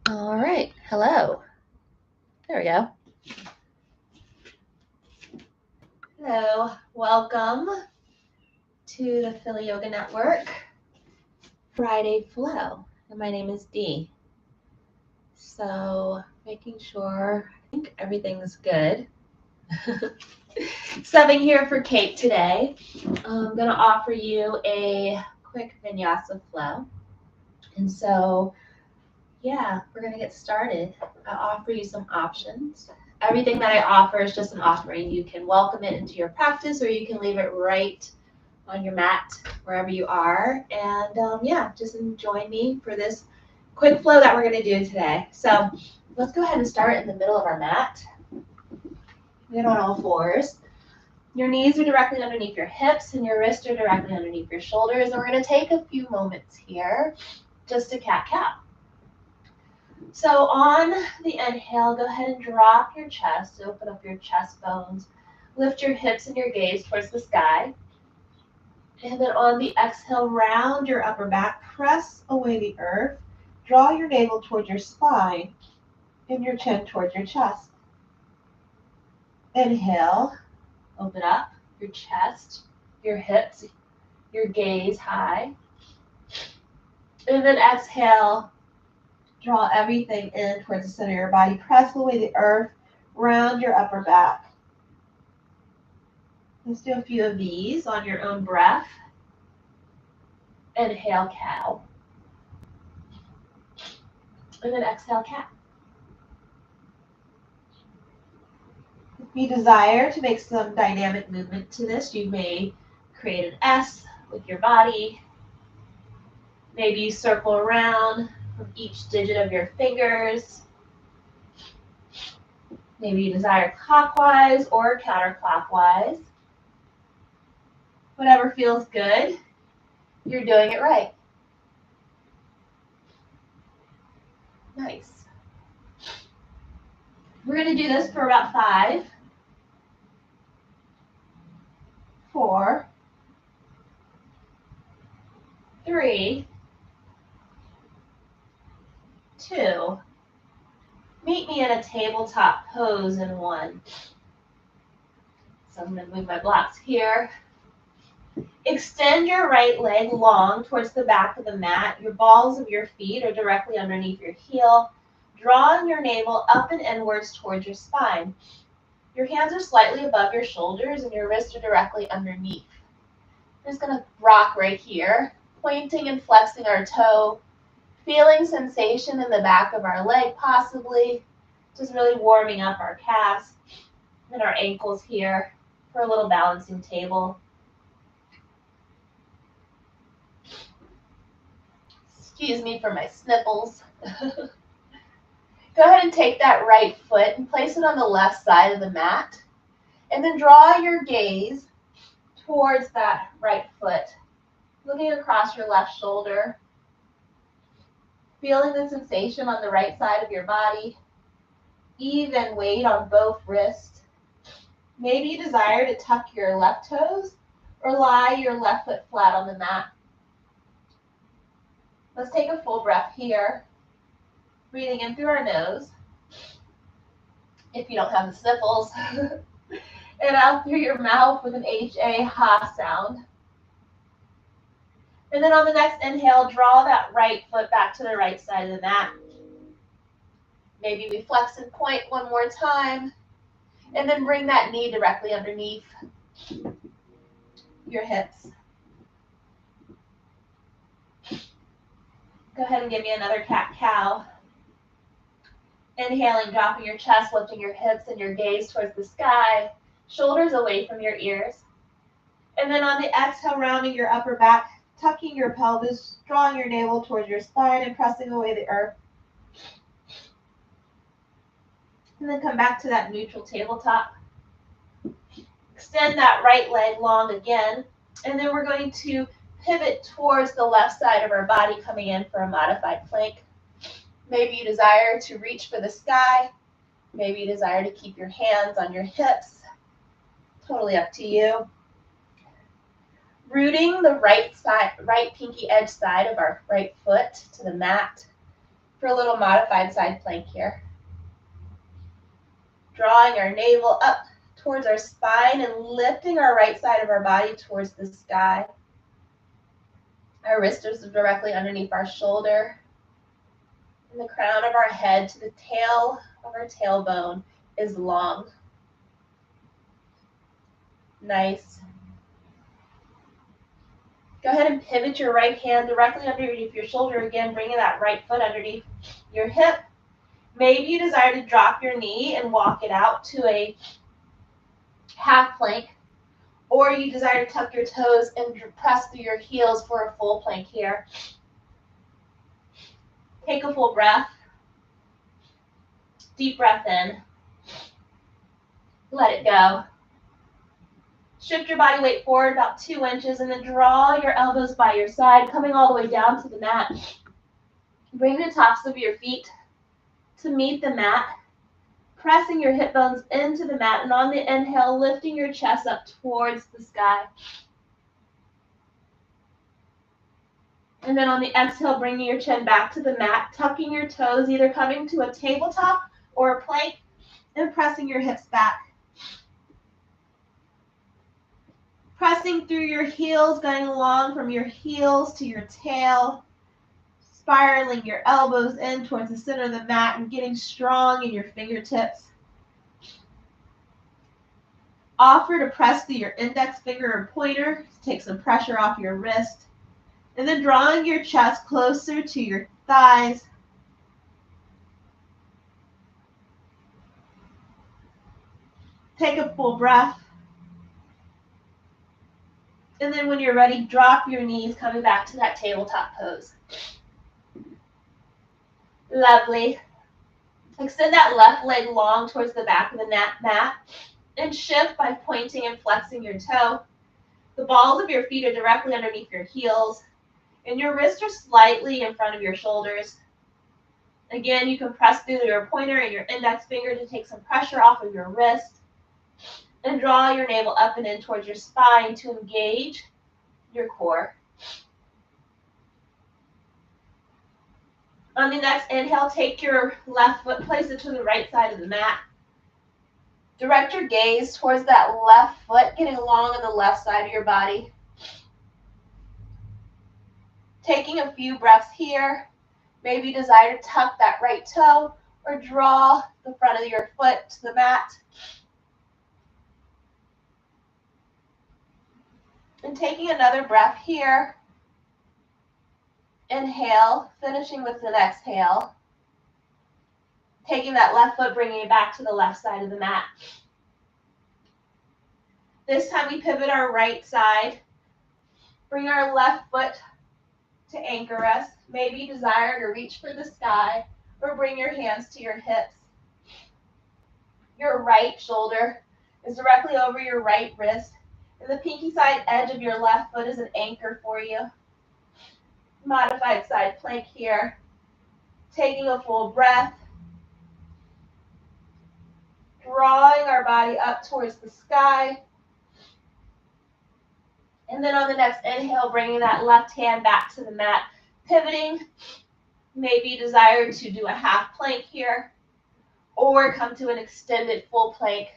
All right, hello. There we go. Hello, welcome to the Philly Yoga Network Friday Flow. And my name is Dee. So making sure, I think everything's good. Subbing here for Kate today. I'm going to offer you a quick Vinyasa flow. And so, yeah, we're going to get started. I'll offer you some options. Everything that I offer is just an offering. You can welcome it into your practice or you can leave it right on your mat wherever you are. And yeah, just join me for this quick flow that we're going to do today. So let's go ahead and start in the middle of our mat. Get on all fours. Your knees are directly underneath your hips and your wrists are directly underneath your shoulders. And we're going to take a few moments here just to cat-cow. So on the inhale, go ahead and drop your chest, open up your chest bones, lift your hips and your gaze towards the sky. And then on the exhale, round your upper back, press away the earth, draw your navel towards your spine and your chin towards your chest. Inhale, open up your chest, your hips, your gaze high. And then exhale, draw everything in towards the center of your body. Press away the earth, round your upper back. Let's do a few of these on your own breath. Inhale, cow. And then exhale, cat. If you desire to make some dynamic movement to this, you may create an S with your body. Maybe you circle around from each digit of your fingers. Maybe you desire clockwise or counterclockwise. Whatever feels good, you're doing it right. Nice. We're going to do this for about 5, 4, 3, 2. Meet me in a tabletop pose in 1. So I'm going to move my blocks here. Extend your right leg long towards the back of the mat. Your balls of your feet are directly underneath your heel. Drawing your navel up and inwards towards your spine. Your hands are slightly above your shoulders and your wrists are directly underneath. I'm just going to rock right here, pointing and flexing our toe, feeling sensation in the back of our leg possibly, just really warming up our calves and our ankles here for a little balancing table. Excuse me for my sniffles. Go ahead and take that right foot and place it on the left side of the mat. And then draw your gaze towards that right foot, looking across your left shoulder, feeling the sensation on the right side of your body, even weight on both wrists. Maybe you desire to tuck your left toes or lie your left foot flat on the mat. Let's take a full breath here, breathing in through our nose, if you don't have the sniffles, and out through your mouth with an H-A, ha sound. And then on the next inhale, draw that right foot back to the right side of the mat. Maybe we flex and point one more time, and then bring that knee directly underneath your hips. Go ahead and give me another cat-cow. Inhaling, dropping your chest, lifting your hips and your gaze towards the sky, shoulders away from your ears. And then on the exhale, rounding your upper back, tucking your pelvis, drawing your navel towards your spine and pressing away the earth. And then come back to that neutral tabletop. Extend that right leg long again. And then we're going to pivot towards the left side of our body, coming in for a modified plank. Maybe you desire to reach for the sky. Maybe you desire to keep your hands on your hips. Totally up to you. Rooting the right pinky edge side of our right foot to the mat. for a little modified side plank here. Drawing our navel up towards our spine and lifting our right side of our body towards the sky. Our wrist is directly underneath our shoulder. And the crown of our head to the tail of our tailbone is long. Nice. Go ahead and pivot your right hand directly underneath your shoulder again, bringing that right foot underneath your hip. Maybe you desire to drop your knee and walk it out to a half plank, or you desire to tuck your toes and press through your heels for a full plank here. Take a full breath. Deep breath in. Let it go. Shift your body weight forward about 2 inches and then draw your elbows by your side, coming all the way down to the mat. Bring the tops of your feet to meet the mat, pressing your hip bones into the mat, and on the inhale, lifting your chest up towards the sky. And then on the exhale, bringing your chin back to the mat, tucking your toes, either coming to a tabletop or a plank, and pressing your hips back. Pressing through your heels, going along from your heels to your tail, spiraling your elbows in towards the center of the mat and getting strong in your fingertips. Offer to press through your index finger or pointer to take some pressure off your wrist. And then drawing your chest closer to your thighs. Take a full breath. And then when you're ready, drop your knees, coming back to that tabletop pose. Lovely. Extend that left leg long towards the back of the mat and shift by pointing and flexing your toe. The balls of your feet are directly underneath your heels, and your wrists are slightly in front of your shoulders. Again, you can press through your pointer and your index finger to take some pressure off of your wrist, and draw your navel up and in towards your spine to engage your core. On the next inhale, take your left foot, place it to the right side of the mat. Direct your gaze towards that left foot, getting along on the left side of your body. Taking a few breaths here. Maybe desire to tuck that right toe or draw the front of your foot to the mat. And taking another breath here. Inhale, finishing with an exhale. Taking that left foot, bringing it back to the left side of the mat. This time we pivot our right side. Bring our left foot to anchor us. Maybe you desire to reach for the sky or bring your hands to your hips. Your right shoulder is directly over your right wrist, and the pinky side edge of your left foot is an anchor for you. Modified side plank here. Taking a full breath. Drawing our body up towards the sky. And then on the next inhale, bringing that left hand back to the mat, pivoting. Maybe you desire to do a half plank here, or come to an extended full plank.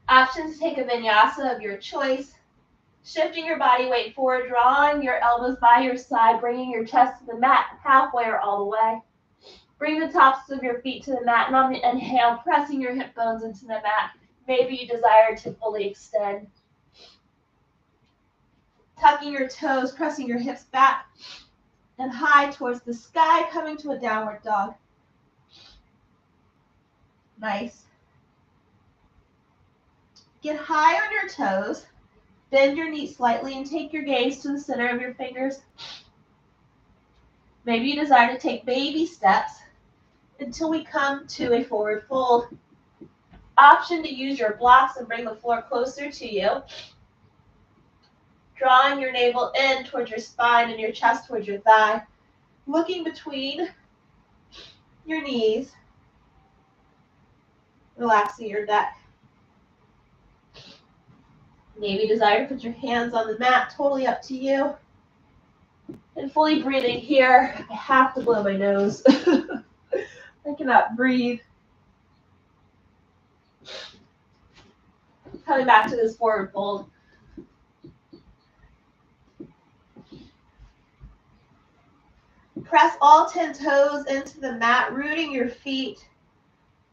Options: take a vinyasa of your choice. Shifting your body weight forward, drawing your elbows by your side, bringing your chest to the mat halfway or all the way. Bring the tops of your feet to the mat, and on the inhale, pressing your hip bones into the mat. Maybe you desire to fully extend. Tucking your toes, pressing your hips back and high towards the sky, coming to a downward dog. Nice. Get high on your toes. Bend your knees slightly and take your gaze to the center of your fingers. Maybe you desire to take baby steps until we come to a forward fold. Option to use your blocks and bring the floor closer to you. Drawing your navel in towards your spine and your chest towards your thigh. Looking between your knees. Relaxing your neck. Maybe desire to put your hands on the mat, totally up to you. And fully breathing here. I have to blow my nose. I cannot breathe. Coming back to this forward fold. Press all 10 toes into the mat, rooting your feet.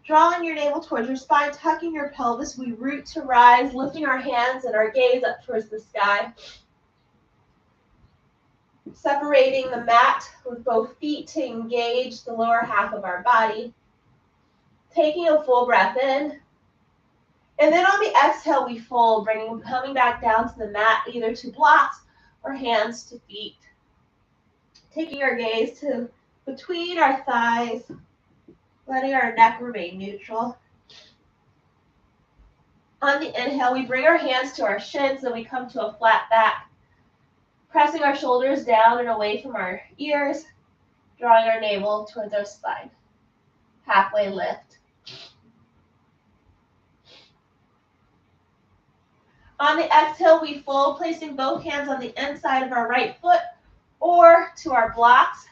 Drawing your navel towards your spine, tucking your pelvis. We root to rise, lifting our hands and our gaze up towards the sky. Separating the mat with both feet to engage the lower half of our body. Taking a full breath in. And then on the exhale, we fold, coming back down to the mat, either to blocks or hands to feet. Taking our gaze to between our thighs, letting our neck remain neutral. On the inhale, we bring our hands to our shins and we come to a flat back, pressing our shoulders down and away from our ears, drawing our navel towards our spine. Halfway lift. On the exhale, we fold, placing both hands on the inside of our right foot or to our blocks.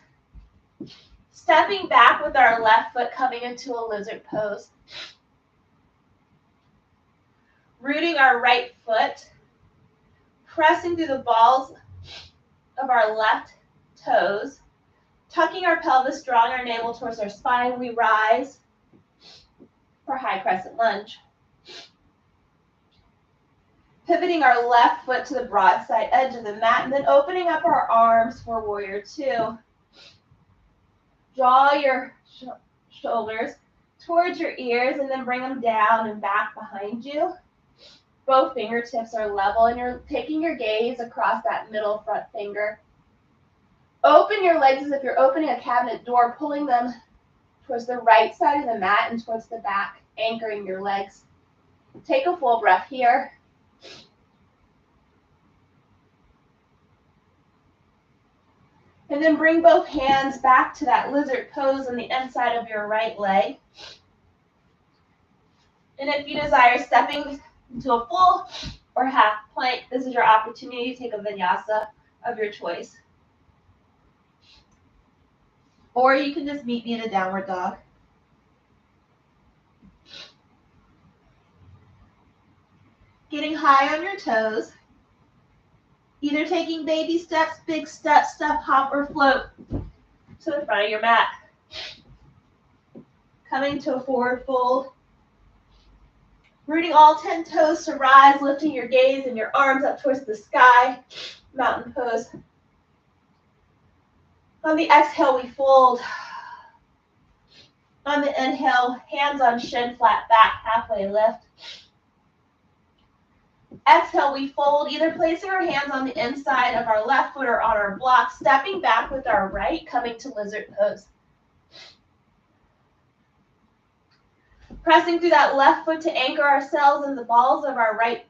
Stepping back with our left foot, coming into a lizard pose. Rooting our right foot, pressing through the balls of our left toes, tucking our pelvis, drawing our navel towards our spine. We rise for high crescent lunge. Pivoting our left foot to the broadside edge of the mat, and then opening up our arms for warrior two. Draw your shoulders towards your ears and then bring them down and back behind you. Both fingertips are level and you're taking your gaze across that middle front finger. Open your legs as if you're opening a cabinet door, pulling them towards the right side of the mat and towards the back, anchoring your legs. Take a full breath here. And then bring both hands back to that lizard pose on the inside of your right leg. And if you desire stepping into a full or half plank, this is your opportunity to take a vinyasa of your choice. Or you can just meet me in a downward dog. Getting high on your toes. Either taking baby steps, big steps, step, hop, or float to the front of your mat. Coming to a forward fold. Rooting all 10 toes to rise, lifting your gaze and your arms up towards the sky. Mountain pose. On the exhale, we fold. On the inhale, hands on shin, flat back, halfway lift. Exhale, we fold, either placing our hands on the inside of our left foot or on our block, stepping back with our right, coming to lizard pose. Pressing through that left foot to anchor ourselves in the balls of our right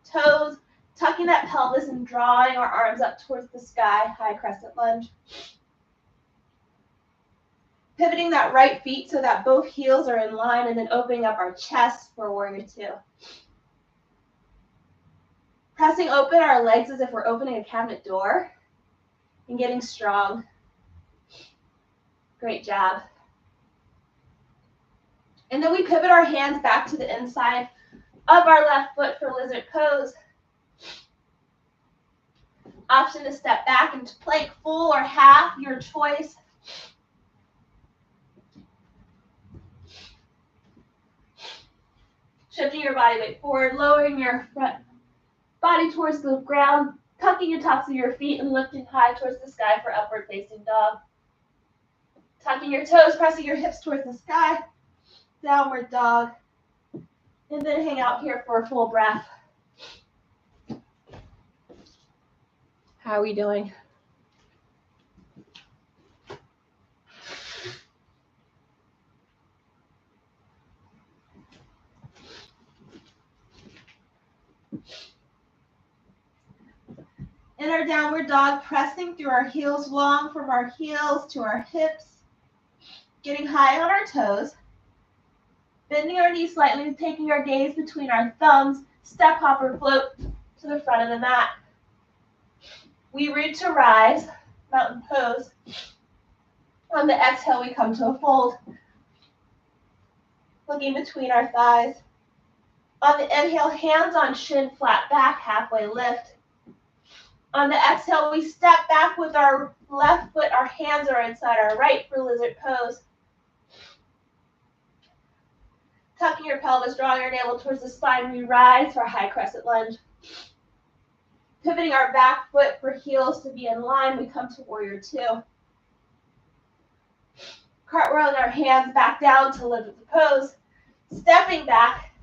toes, tucking that pelvis and drawing our arms up towards the sky, high crescent lunge. Pivoting that right feet so that both heels are in line and then opening up our chest for warrior two. Pressing open our legs as if we're opening a cabinet door and getting strong. Great job. And then we pivot our hands back to the inside of our left foot for lizard pose. Option to step back into plank, full or half, your choice. Shifting your body weight forward, lowering your front body towards the ground, tucking the tops of your feet and lifting high towards the sky for upward facing dog. Tucking your toes, pressing your hips towards the sky, downward dog. And then hang out here for a full breath. How are we doing? In our downward dog, pressing through our heels long from our heels to our hips, getting high on our toes, bending our knees slightly, taking our gaze between our thumbs, step, hop, or float to the front of the mat. We root to rise, mountain pose. On the exhale, we come to a fold, looking between our thighs. On the inhale, hands on shin, flat back, halfway lift. On the exhale, we step back with our left foot. Our hands are inside our right for lizard pose. Tucking your pelvis, drawing your navel towards the spine, we rise for a high crescent lunge. Pivoting our back foot for heels to be in line, we come to warrior two. Cartwheeling our hands back down to lizard pose. Stepping back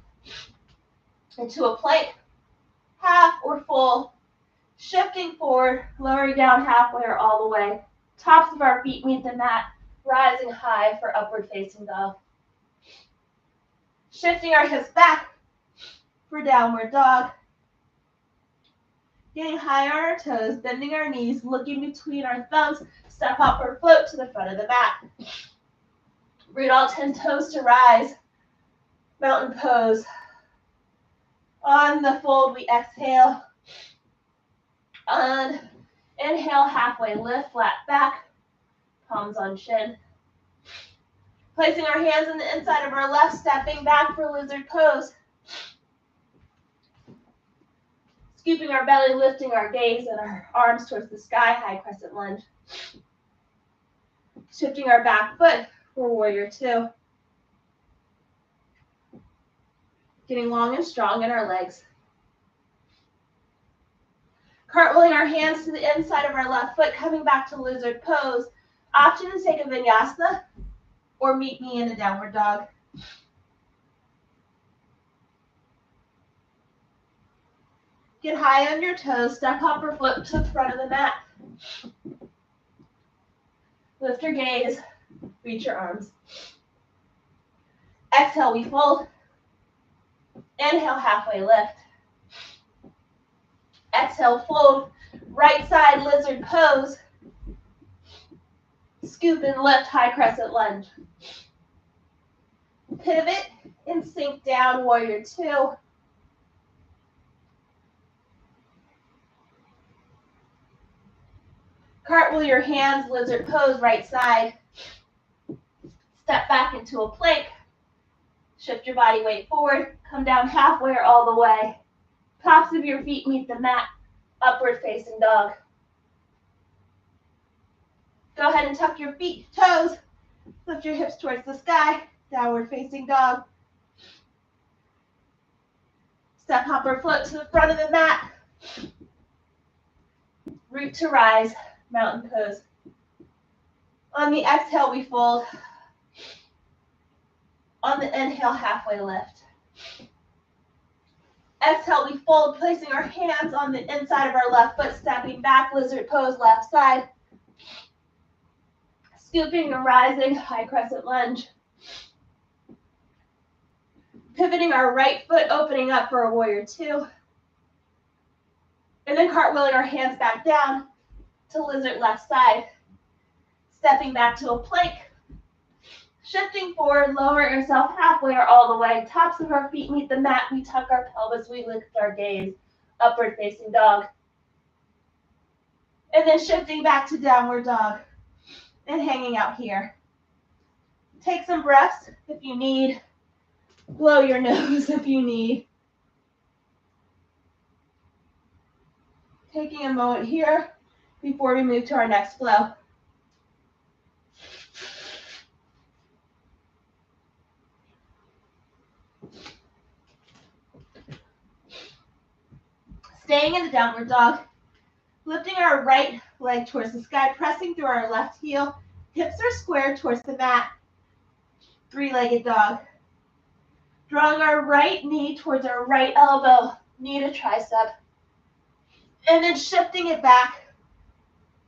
into a plank, half or full. Shifting forward, lowering down halfway or all the way. Tops of our feet meet the mat, rising high for upward facing dog. Shifting our hips back for downward dog. Getting high on our toes, bending our knees, looking between our thumbs, step up or float to the front of the mat. Root all 10 toes to rise. Mountain pose. On the fold, we exhale. On inhale, halfway lift, flat back, palms on shin. Placing our hands on the inside of our left, stepping back for lizard pose. Scooping our belly, lifting our gaze and our arms towards the sky, high crescent lunge. Shifting our back foot for warrior two. Getting long and strong in our legs. Cartwheeling our hands to the inside of our left foot, coming back to lizard pose. Option to take a vinyasa or meet me in a downward dog. Get high on your toes, step up or flip to the front of the mat. Lift your gaze, reach your arms. Exhale, we fold. Inhale, halfway lift. Exhale, fold. Right side lizard pose. Scoop and lift, high crescent lunge. Pivot and sink down, warrior two. Cartwheel your hands, lizard pose, right side. Step back into a plank. Shift your body weight forward. Come down halfway or all the way. Tops of your feet meet the mat. Upward facing dog. Go ahead and tuck your feet, toes. Lift your hips towards the sky. Downward facing dog. Step, hop, or float to the front of the mat. Root to rise, mountain pose. On the exhale, we fold. On the inhale, halfway lift. Exhale, we fold, placing our hands on the inside of our left foot, stepping back, lizard pose, left side. Scooping and rising, high crescent lunge. Pivoting our right foot, opening up for a warrior two. And then cartwheeling our hands back down to lizard left side. Stepping back to a plank. Shifting forward, lower yourself halfway or all the way. Tops of our feet meet the mat. We tuck our pelvis, we lift our gaze. Upward facing dog. And then shifting back to downward dog. And hanging out here. Take some breaths if you need. Blow your nose if you need. Taking a moment here before we move to our next flow. Staying in the downward dog, lifting our right leg towards the sky, pressing through our left heel. Hips are squared towards the mat. Three-legged dog. Drawing our right knee towards our right elbow, knee to tricep. And then shifting it back.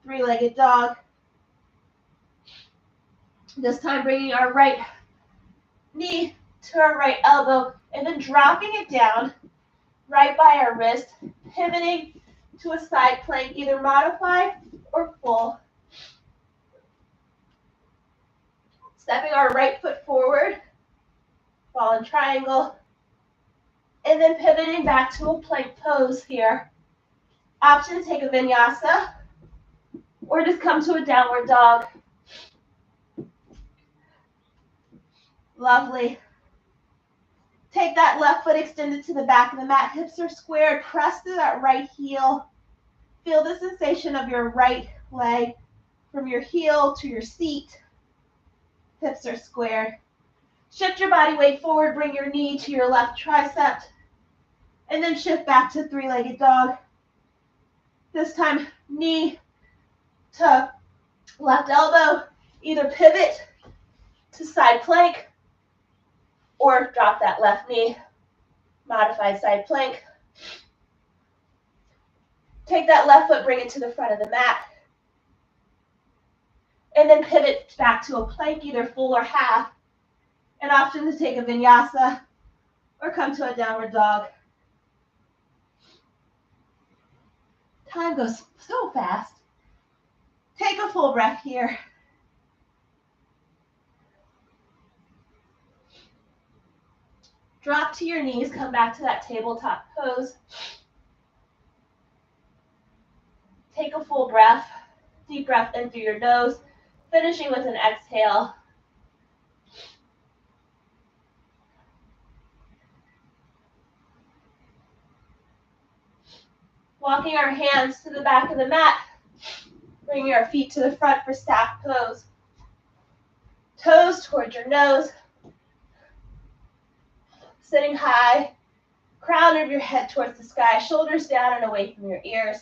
Three-legged dog. This time bringing our right knee to our right elbow and then dropping it down right by our wrist, pivoting to a side plank, either modified or full. Stepping our right foot forward, fallen triangle, and then pivoting back to a plank pose here. Option to take a vinyasa Or just come to a downward dog. Lovely. Take that left foot extended to the back of the mat. Hips are squared. Press through that right heel. Feel the sensation of your right leg from your heel to your seat. Hips are squared. Shift your body weight forward. Bring your knee to your left tricep. And then shift back to three-legged dog. This time, knee to left elbow. Either pivot to side plank or drop that left knee. Modified side plank. Take that left foot, bring it to the front of the mat. And then pivot back to a plank, either full or half. An option to take a vinyasa or come to a downward dog. Time goes so fast. Take a full breath here. Drop to your knees, come back to that tabletop pose. Take a full breath, deep breath in through your nose, finishing with an exhale. Walking our hands to the back of the mat, bringing our feet to the front for staff pose. Toes towards your nose, sitting high, crown of your head towards the sky, shoulders down and away from your ears.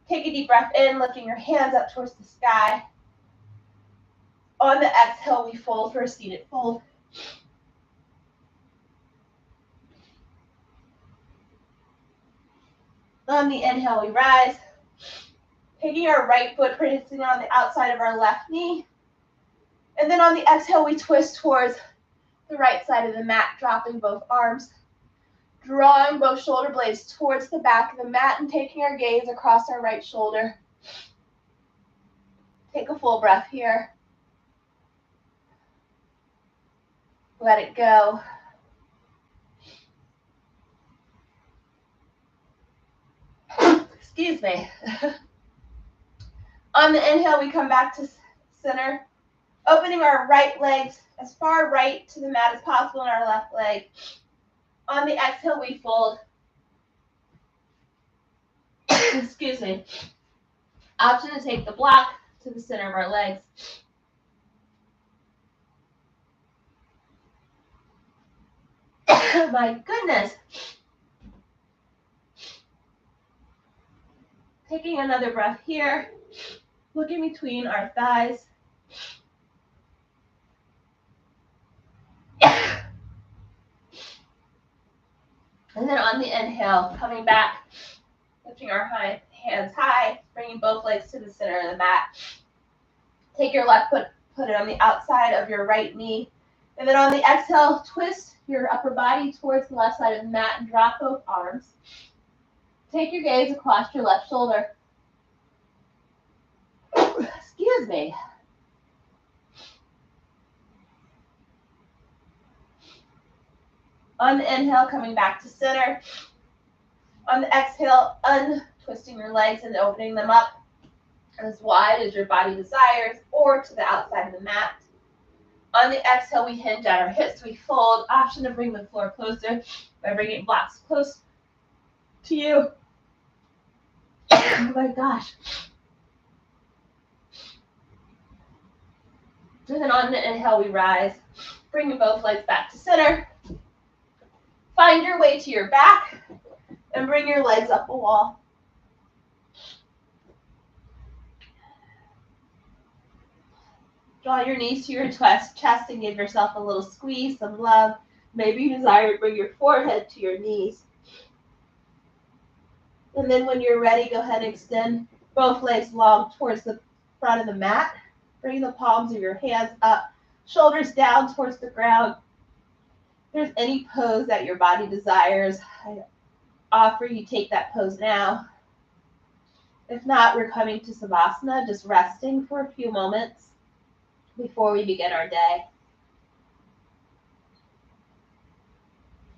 Take a deep breath in, lifting your hands up towards the sky. On the exhale, we fold for a seated fold. On the inhale, we rise. Taking our right foot, placing on the outside of our left knee. And then on the exhale, we twist towards the right side of the mat, dropping both arms. Drawing both shoulder blades towards the back of the mat and taking our gaze across our right shoulder. Take a full breath here. Let it go. Excuse me. On the inhale, we come back to center, opening our right legs as far right to the mat as possible in our left leg. On the exhale, we fold. Excuse me. Option to take the block to the center of our legs. My goodness. Taking another breath here. Looking between our thighs. And then on the inhale, coming back, lifting our hands high, bringing both legs to the center of the mat. Take your left foot, put it on the outside of your right knee. And then on the exhale, twist your upper body towards the left side of the mat and drop both arms. Take your gaze across your left shoulder. Excuse me. On the inhale, coming back to center. On the exhale, untwisting your legs and opening them up as wide as your body desires or to the outside of the mat. On the exhale, we hinge at our hips, we fold. Option to bring the floor closer by bringing blocks close to you. Oh my gosh. And then on the inhale, we rise, bringing both legs back to center. Find your way to your back and bring your legs up a wall. Draw your knees to your chest and give yourself a little squeeze, some love. Maybe you desire to bring your forehead to your knees. And then when you're ready, go ahead and extend both legs long towards the front of the mat. Bring the palms of your hands up, shoulders down towards the ground. If there's any pose that your body desires, I offer you take that pose now. If not, we're coming to Savasana, just resting for a few moments before we begin our day.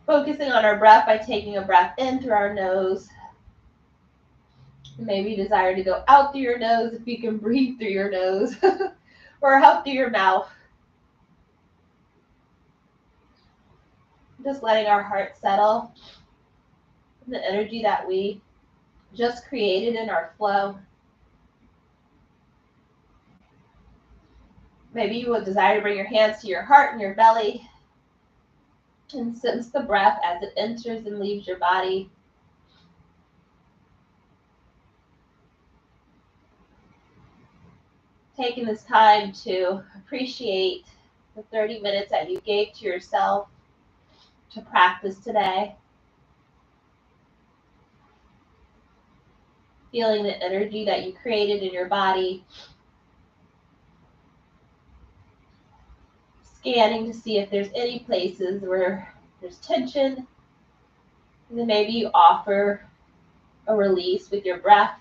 Focusing on our breath by taking a breath in through our nose Maybe you desire to go out through your nose if you can breathe through your nose, or out through your mouth. Just letting our heart settle in the energy that we just created in our flow. Maybe you would desire to bring your hands to your heart and your belly and sense the breath as it enters and leaves your body. Taking this time to appreciate the 30 minutes that you gave to yourself to practice today. Feeling the energy that you created in your body. Scanning to see if there's any places where there's tension. And then maybe you offer a release with your breath.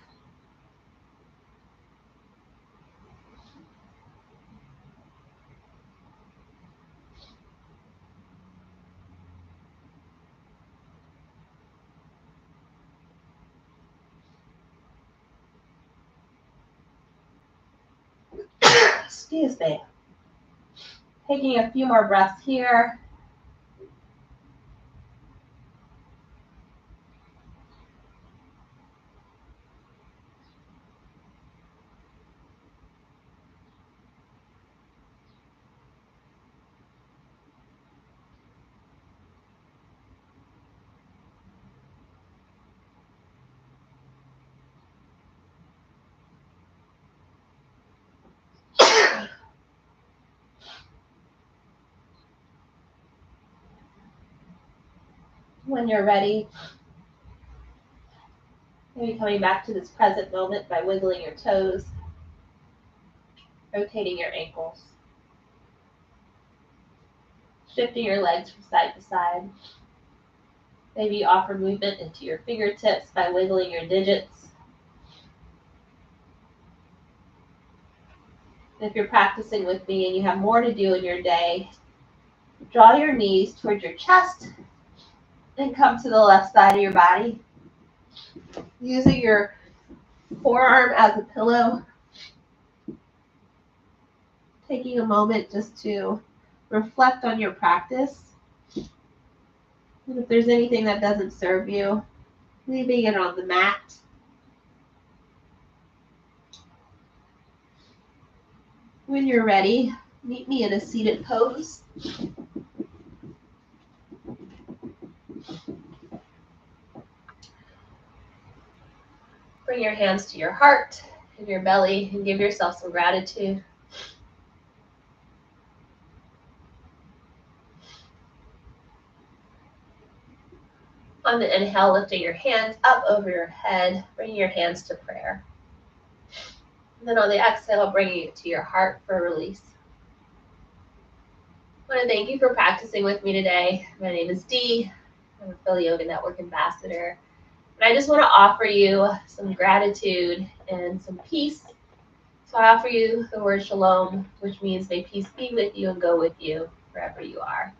Excuse me. Taking a few more breaths here. When you're ready, maybe coming back to this present moment by wiggling your toes, rotating your ankles, shifting your legs from side to side. Maybe you offer movement into your fingertips by wiggling your digits. If you're practicing with me and you have more to do in your day, draw your knees towards your chest and come to the left side of your body. Using your forearm as a pillow. Taking a moment just to reflect on your practice. And if there's anything that doesn't serve you, leaving it on the mat. When you're ready, meet me in a seated pose. Bring your hands to your heart and your belly and give yourself some gratitude. On the inhale, lifting your hands up over your head, bringing your hands to prayer. And then on the exhale, bringing it to your heart for a release. I want to thank you for practicing with me today. My name is Dee. I'm a Philly Yoga Network Ambassador. And I just want to offer you some gratitude and some peace. So I offer you the word shalom, which means may peace be with you and go with you wherever you are.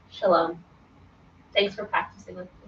Shalom. Thanks for practicing with me.